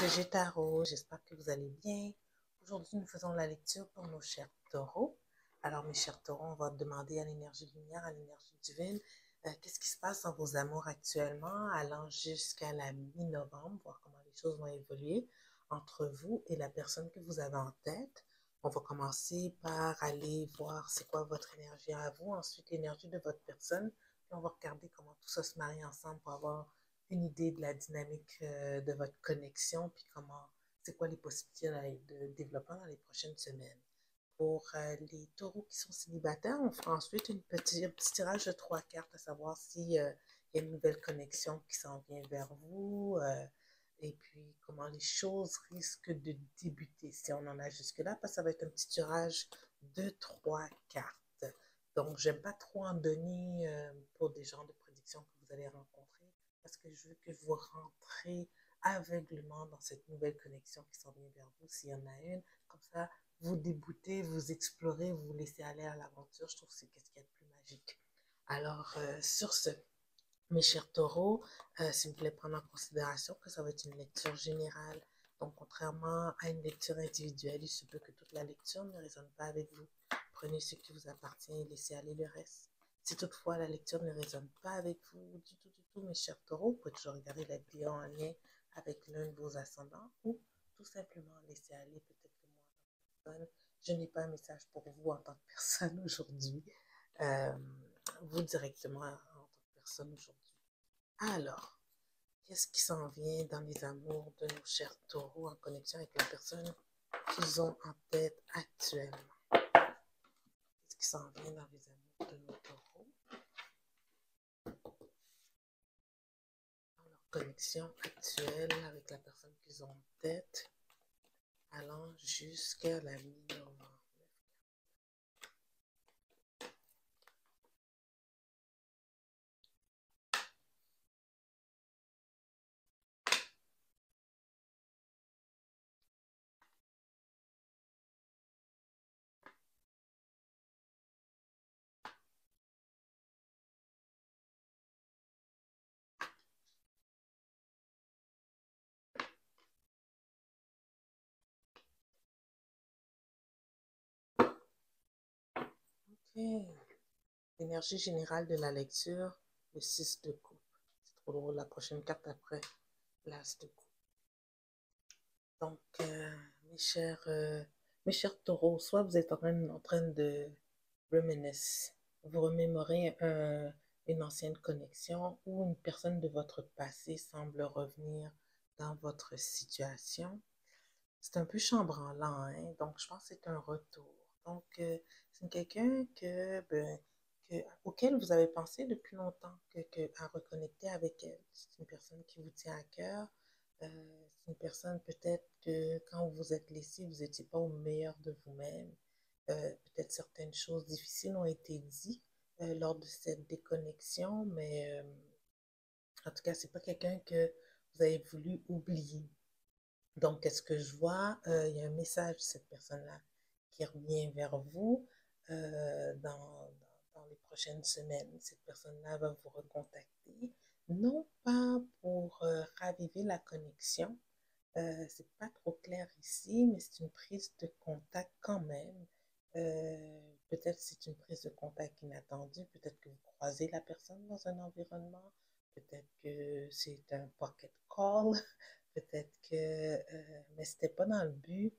GG Tarot, j'espère que vous allez bien. Aujourd'hui, nous faisons la lecture pour nos chers taureaux. Alors, mes chers taureaux, on va demander à l'énergie de lumière, à l'énergie divine, qu'est-ce qui se passe dans vos amours actuellement, allant jusqu'à la mi-novembre, voir comment les choses vont évoluer entre vous et la personne que vous avez en tête. On va commencer par aller voir c'est quoi votre énergie à vous, ensuite l'énergie de votre personne, puis on va regarder comment tout ça se marie ensemble pour avoir une idée de la dynamique de votre connexion, puis comment, c'est quoi les possibilités de développement dans les prochaines semaines. Pour les taureaux qui sont célibataires, on fera ensuite un petit tirage de 3 cartes, à savoir s'il y a une nouvelle connexion qui s'en vient vers vous, et puis comment les choses risquent de débuter, si on en a jusque-là, parce que ça va être un petit tirage de 3 cartes. Donc, j'aime pas trop en donner pour des genres de prédictions que vous allez rencontrer, parce que je veux que vous rentrez aveuglement dans cette nouvelle connexion qui s'en vient vers vous, s'il y en a une. Comme ça, vous déboutez, vous explorez, vous vous laissez aller à l'aventure. Je trouve que c'est ce qu'il y a de plus magique. Alors, sur ce, mes chers taureaux, s'il vous plaît, prendre en considération que ça va être une lecture générale. Donc, contrairement à une lecture individuelle, il se peut que toute la lecture ne résonne pas avec vous. Prenez ce qui vous appartient et laissez aller le reste. Si toutefois la lecture ne résonne pas avec vous du tout, mes chers taureaux, vous pouvez toujours regarder la vidéo en lien avec l'un de vos ascendants ou tout simplement laisser aller. Peut-être que moi, je n'ai pas un message pour vous en tant que personne aujourd'hui. Euh, vous directement en tant que personne aujourd'hui. Alors, qu'est-ce qui s'en vient dans les amours de nos chers taureaux en connexion avec la personne qu'ils ont en tête actuellement? Qu'est-ce qui s'en vient dans les amours de nos taureaux? Dans leur connexion actuelle avec la personne qu'ils ont en tête, allant jusqu'à la mi-novembre. Ok. L'énergie générale de la lecture, le 6 de coupe. C'est trop drôle, la prochaine carte après, l'as de coupe. Donc, mes chers taureaux, soit vous êtes en train de reminisce, vous remémorez une ancienne connexion ou une personne de votre passé semble revenir dans votre situation. C'est un peu chambranlant, hein? Donc je pense que c'est un retour. Donc, c'est quelqu'un auquel vous avez pensé depuis longtemps, à reconnecter avec elle. C'est une personne qui vous tient à cœur. C'est une personne peut-être que quand vous vous êtes laissé, vous n'étiez pas au meilleur de vous-même. Peut-être certaines choses difficiles ont été dites lors de cette déconnexion, mais en tout cas, c'est pas quelqu'un que vous avez voulu oublier. Donc, qu'est-ce que je vois? Il y a un message de cette personne-là qui revient vers vous dans les prochaines semaines. Cette personne-là va vous recontacter, non pas pour raviver la connexion, c'est pas trop clair ici, mais c'est une prise de contact quand même. Peut-être c'est une prise de contact inattendue, peut-être que vous croisez la personne dans un environnement, peut-être que c'est un pocket call, peut-être que, mais c'était pas dans le but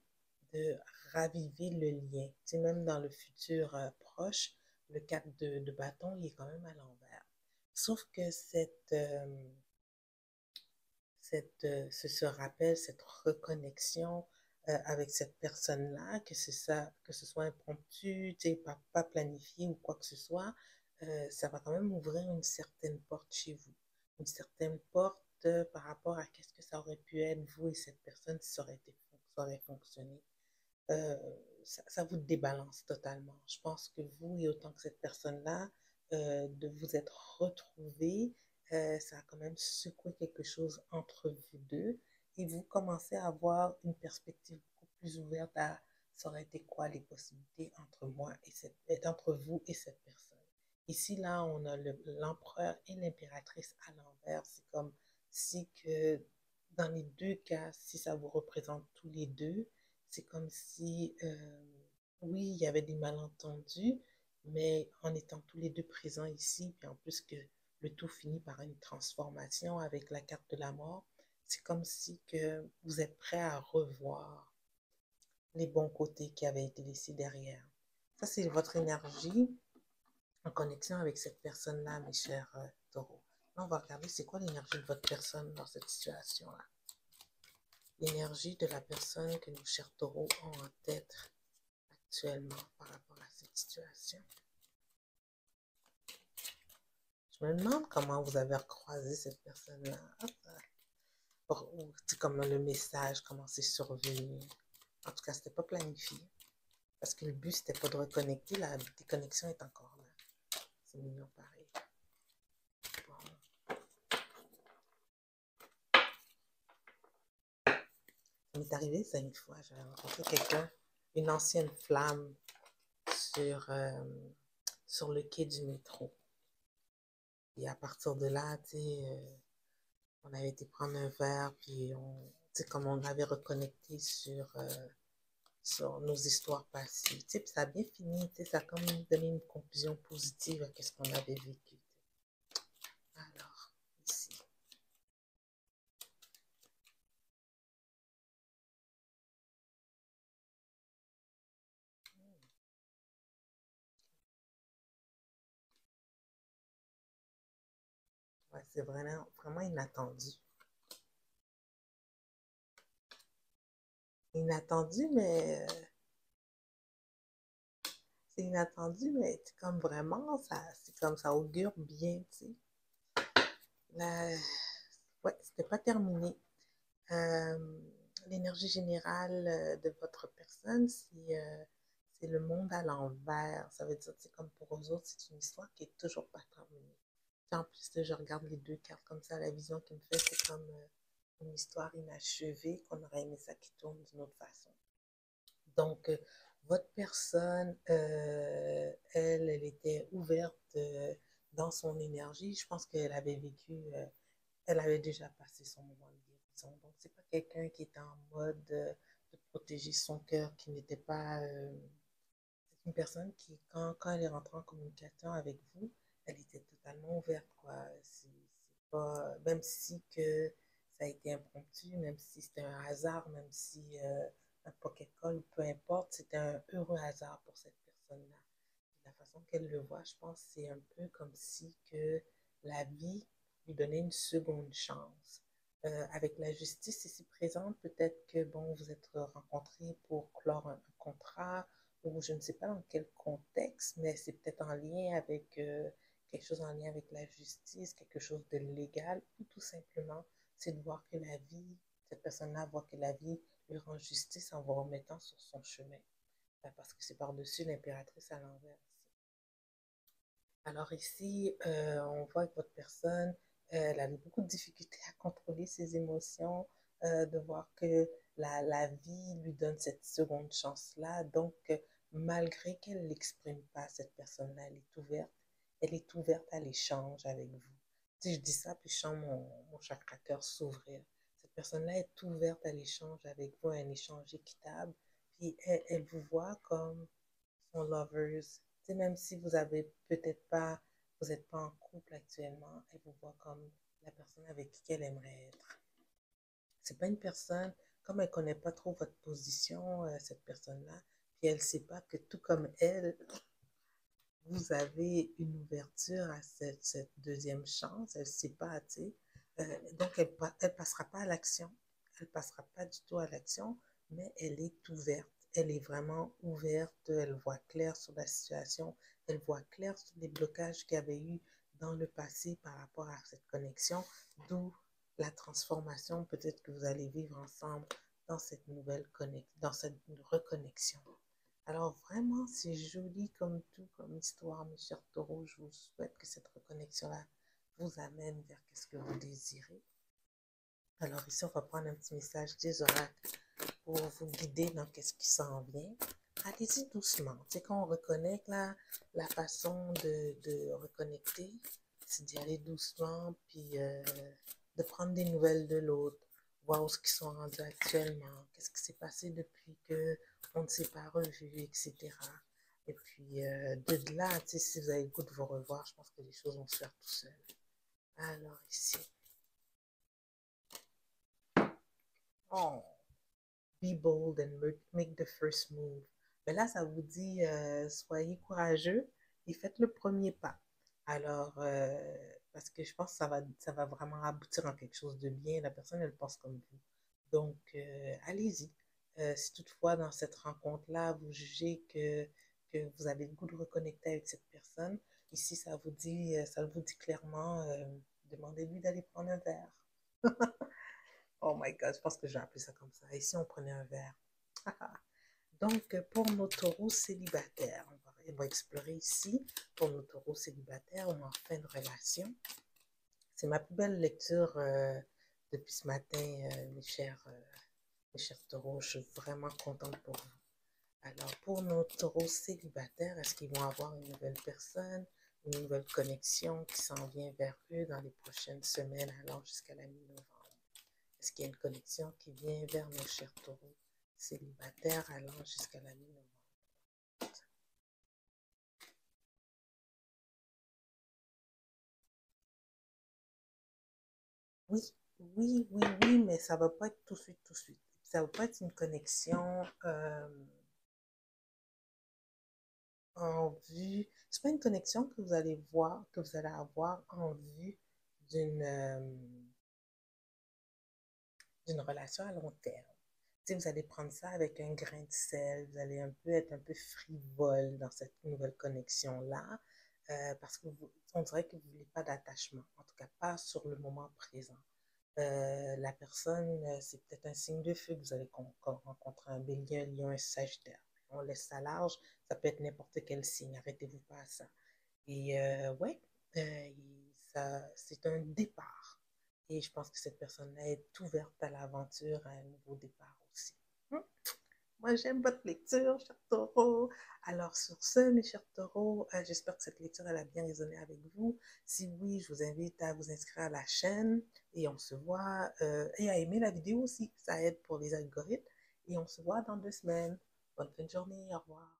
de raviver le lien. Tu sais, même dans le futur proche, le 4 de bâton, il est quand même à l'envers. Sauf que ce rappel, cette reconnexion avec cette personne-là, que c'est ça, que ce soit impromptu, tu sais, pas planifié ou quoi que ce soit, ça va quand même ouvrir une certaine porte chez vous. Une certaine porte par rapport à qu'est-ce que ça aurait pu être, vous et cette personne, si ça aurait fonctionné. Euh, ça vous débalance totalement. Je pense que vous, et autant que cette personne-là, de vous être retrouvés, ça a quand même secoué quelque chose entre vous deux et vous commencez à avoir une perspective beaucoup plus ouverte à ça aurait été quoi les possibilités entre vous et cette personne. Ici, là, on a l'empereur et l'impératrice à l'envers. C'est comme si que dans les deux cas, si ça vous représente tous les deux, c'est comme si, oui, il y avait des malentendus, mais en étant tous les deux présents ici, puis en plus que le tout finit par une transformation avec la carte de la mort, c'est comme si que vous êtes prêt à revoir les bons côtés qui avaient été laissés derrière. Ça, c'est votre énergie en connexion avec cette personne-là, mes chers taureaux. Là, on va regarder c'est quoi l'énergie de votre personne dans cette situation-là. L'énergie de la personne que nos chers taureaux ont en tête actuellement par rapport à cette situation. Je me demande comment vous avez recroisé cette personne-là. C'est comme le message, comment c'est survenu. En tout cas, c'était pas planifié. Parce que le but, c'était pas de reconnecter. La déconnexion est encore là. C'est mignon pareil. Bon. Ça m'est arrivé ça une fois. J'avais rencontré quelqu'un, une ancienne flamme sur le quai du métro. Et à partir de là, tu sais, on avait été prendre un verre, puis comme on avait reconnecté sur nos histoires passées. Tu sais, puis ça a bien fini, tu sais, ça a comme donné une conclusion positive à ce qu'on avait vécu. Alors, ici. Ouais, c'est vraiment, vraiment inattendu. Inattendu, mais c'est inattendu, mais c'est comme vraiment, c'est comme ça augure bien, tu sais. Ouais, c'était pas terminé. L'énergie générale de votre personne, c'est le monde à l'envers. Ça veut dire, c'est comme pour eux autres, c'est une histoire qui est toujours pas terminée. En plus, je regarde les deux cartes comme ça, la vision qu'il me fait, c'est comme une histoire inachevée qu'on aurait aimé ça qui tourne d'une autre façon. Donc, votre personne, elle était ouverte dans son énergie. Je pense qu'elle avait vécu, elle avait déjà passé son moment de guérison. Donc, c'est pas quelqu'un qui était en mode de protéger son cœur, qui n'était pas. C'est une personne qui, quand elle est rentrée en communication avec vous, elle était totalement ouverte, quoi. C'est pas, même si que ça a été impromptu, même si c'était un hasard, même si un pocket call, peu importe, c'était un heureux hasard pour cette personne-là. La façon qu'elle le voit, je pense, c'est un peu comme si que la vie lui donnait une seconde chance. Avec la justice ici présente, peut-être que, bon, vous êtes rencontrés pour clore un contrat, ou je ne sais pas dans quel contexte, mais c'est peut-être en lien avec quelque chose en lien avec la justice, quelque chose de légal, ou tout simplement, c'est de voir que la vie, cette personne-là voit que la vie lui rend justice en vous remettant sur son chemin. Parce que c'est par-dessus l'impératrice à l'envers. Alors ici, on voit que votre personne, elle avait beaucoup de difficultés à contrôler ses émotions, de voir que la vie lui donne cette seconde chance-là. Donc, malgré qu'elle ne l'exprime pas, cette personne-là, elle est ouverte à l'échange avec vous. Si je dis ça, puis je sens mon chakra cœur s'ouvrir. Cette personne-là est ouverte à l'échange avec vous, à un échange équitable. Puis elle vous voit comme son lovers. Tu sais, même si vous avez peut-être pas, vous n'êtes pas en couple actuellement, elle vous voit comme la personne avec qui elle aimerait être. C'est pas une personne, comme elle connaît pas trop votre position, cette personne-là, puis elle sait pas que tout comme elle, vous avez une ouverture à cette deuxième chance, elle ne sait pas, tu sais. Donc, elle passera pas à l'action, elle passera pas du tout à l'action, mais elle est ouverte, elle est vraiment ouverte, elle voit clair sur la situation, elle voit clair sur les blocages qu'il y avait eu dans le passé par rapport à cette connexion, d'où la transformation peut-être que vous allez vivre ensemble dans cette nouvelle connexion, dans cette reconnexion. Alors vraiment, c'est joli comme tout, comme histoire, mes chers taureaux. Je vous souhaite que cette reconnexion-là vous amène vers ce que vous désirez. Alors ici, on va prendre un petit message des oracles pour vous guider dans ce qui s'en vient. Allez-y doucement. Tu sais, quand on reconnecte, là, la façon de reconnecter, c'est d'y aller doucement, puis de prendre des nouvelles de l'autre. voir où ils sont rendus actuellement, qu'est-ce qui s'est passé depuis que on ne s'est pas revu, etc. Et puis, de là, tu sais, si vous avez le goût de vous revoir, je pense que les choses vont se faire tout seules. Alors, ici. Oh, be bold and make the first move. Mais là, ça vous dit, soyez courageux et faites le premier pas. Alors, parce que je pense que ça va vraiment aboutir en quelque chose de bien. La personne, elle pense comme vous. Donc, allez-y. Si toutefois, dans cette rencontre-là, vous jugez que vous avez le goût de reconnecter avec cette personne, ici, ça vous dit clairement, demandez-lui d'aller prendre un verre. Oh my God, je pense que j'ai appelé ça comme ça. Ici, on prenait un verre. Donc, pour nos taureaux célibataires, on va explorer ici, pour nos taureaux célibataires ou en fin de relation. C'est ma plus belle lecture depuis ce matin, mes chers taureaux. Je suis vraiment contente pour vous. Alors, pour nos taureaux célibataires, est-ce qu'ils vont avoir une nouvelle personne, une nouvelle connexion qui s'en vient vers eux dans les prochaines semaines, allant jusqu'à la mi-novembre? Est-ce qu'il y a une connexion qui vient vers nos chers taureaux célibataires allant jusqu'à la mi-novembre? Oui, oui, mais ça va pas être tout de suite, tout de suite. Ça va pas être une connexion en vue. C'est pas une connexion que vous allez voir, que vous allez avoir en vue d'une d'une relation à long terme. Tu sais, vous allez prendre ça avec un grain de sel, vous allez un peu être un peu frivole dans cette nouvelle connexion-là, parce que on dirait que vous ne voulez pas d'attachement, en tout cas pas sur le moment présent. La personne, c'est peut-être un signe de feu, vous allez rencontrer un bélier, un lion, un sagittaire. On laisse ça large, ça peut être n'importe quel signe, arrêtez-vous pas à ça. Et ouais, euh, c'est un départ. Et je pense que cette personne-là est ouverte à l'aventure, à un nouveau départ aussi. Hum. Moi, j'aime votre lecture, cher taureau. Alors, sur ce, mes chers taureaux, j'espère que cette lecture elle a bien résonné avec vous. Si oui, je vous invite à vous inscrire à la chaîne et on se voit, et à aimer la vidéo aussi. Ça aide pour les algorithmes. Et on se voit dans 2 semaines. Bonne fin de journée. Au revoir.